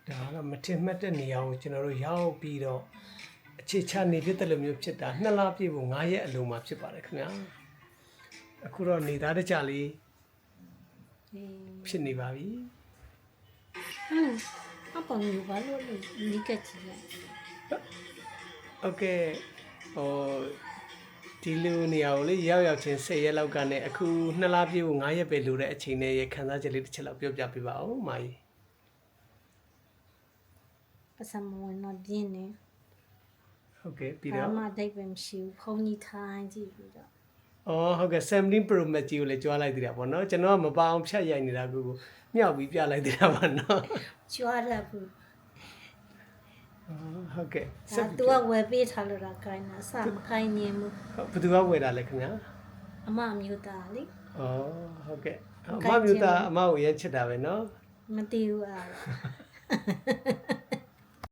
ဒါကတော့မထင်မှတ်တဲ့နေရာကိုကျွန်တော်တို့ရောက်ပြီးတော့အခြေချနေဖြစ်တယ်လို့မျိုးဖြစ်တာ2လပြည့်ဖို့9ရက်အလုံးမှာဖြစ်ပါတယ်ခင်ဗျာအခုတော့နေသားတကြလေးဖြစ်နေပါပြီ အပေါ်မျိုးဘာလို့လဲဒီကချင်လဲ โอเคဟိုဒီလိုနေရာကိုလေရောက်ချင်း10ရက်လောက်ကနဲ့အခု2လပြည့်ဖို့9ရက်ပဲလိုတဲ့အချိန်နဲ့ရခန်းစားချက်လေးတစ်ချက်လောက်ပြောပြပေးပါဦးမာကြီး ပစမဝင်တော့ပြင်းနေ ဟုတ်ကဲ့ပြီး ဘာ တော့ မှတိတ်ပဲမရှိဘူးဖုန်းကြီးထိုင်းကြည့်ပြီးတော့ အော်ဟုတ်ကဲ့17 Pro Max ကြီးကိုလည်းကြွားလိုက်သေးတာပေါ့နော်ကျွန်တော်ကမပအောင်ဖြတ်ရိုက်နေတာကိုမြောက်ပြီးပြလိုက်သေးတာပါနော် ကျွားရဘူး ဟုတ်ကဲ့ ဒါသူကဝယ်ပေးထားလို့တော့ခိုင်းတာစမခိုင်းနေဘူး ဘယ်သူကဝယ်တာလဲခင်ဗျာ အမမျိုးသားလေ အော်ဟုတ်ကဲ့အမမျိုးသားအမကိုရဲချစ်တာပဲနော် မသိဘူးအဲ့